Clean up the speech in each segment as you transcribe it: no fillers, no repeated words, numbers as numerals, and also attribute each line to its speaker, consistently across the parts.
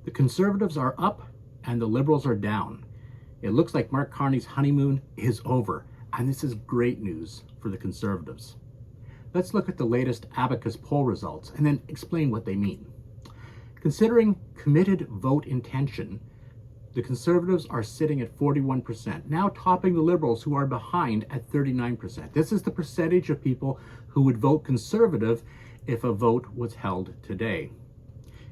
Speaker 1: The Conservatives are up and the Liberals are down. It looks like Mark Carney's honeymoon is over, and this is great news for the Conservatives. Let's look at the latest Abacus poll results and then explain what they mean. Considering committed vote intention, the Conservatives are sitting at 41%, now topping the Liberals, who are behind at 39%. This is the percentage of people who would vote Conservative if a vote was held today.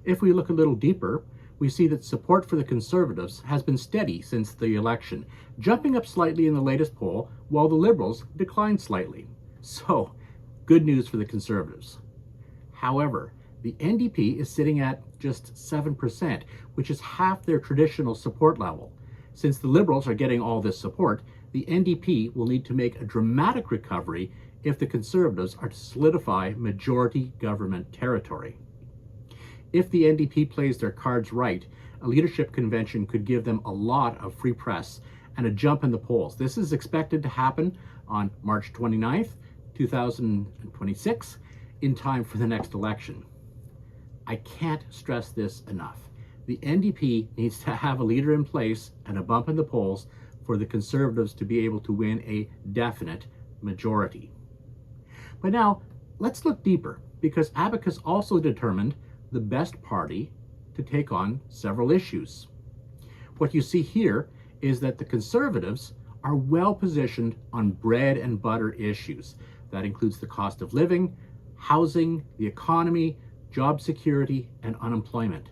Speaker 1: If we look a little deeper, we see that support for the Conservatives has been steady since the election, jumping up slightly in the latest poll, while the Liberals declined slightly. So, good news for the Conservatives. However, the NDP is sitting at just 7%, which is half their traditional support level. Since the Liberals are getting all this support, the NDP will need to make a dramatic recovery if the Conservatives are to solidify majority government territory. If the NDP plays their cards right, a leadership convention could give them a lot of free press and a jump in the polls. This is expected to happen on March 29th, 2026, in time for the next election. I can't stress this enough. The NDP needs to have a leader in place and a bump in the polls for the Conservatives to be able to win a definite majority. But now, let's look deeper, because Abacus also determined the best party to take on several issues. What you see here is that the Conservatives are well positioned on bread and butter issues. That includes the cost of living, housing, the economy, job security, and unemployment.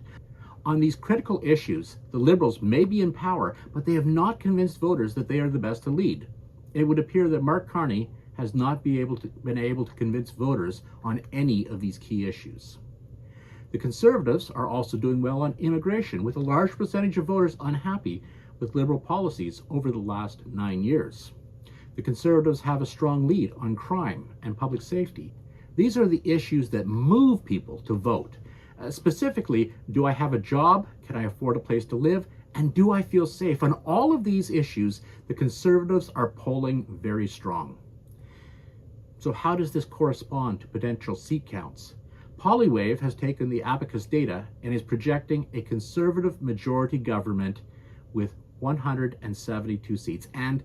Speaker 1: On these critical issues, the Liberals may be in power, but they have not convinced voters that they are the best to lead. It would appear that Mark Carney has not been able to convince voters on any of these key issues. The Conservatives are also doing well on immigration, with a large percentage of voters unhappy with Liberal policies over the last 9 years. The Conservatives have a strong lead on crime and public safety. These are the issues that move people to vote. Specifically, do I have a job? Can I afford a place to live? And do I feel safe? On all of these issues, the Conservatives are polling very strong. So how does this correspond to potential seat counts? Polywave has taken the Abacus data and is projecting a Conservative majority government with 172 seats. And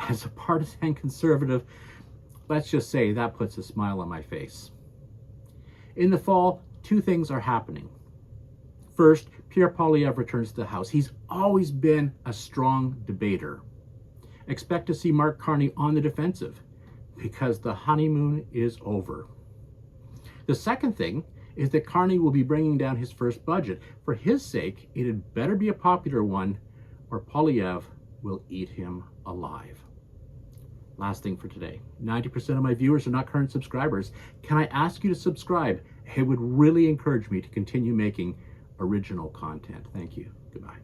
Speaker 1: as a partisan Conservative, let's just say that puts a smile on my face. In the fall, two things are happening. First, Pierre Poilievre returns to the House. He's always been a strong debater. Expect to see Mark Carney on the defensive, because the honeymoon is over. The second thing is that Carney will be bringing down his first budget. For his sake, it had better be a popular one, or Poilievre will eat him alive. Last thing for today, 90% of my viewers are not current subscribers. Can I ask you to subscribe? It would really encourage me to continue making original content. Thank you. Goodbye.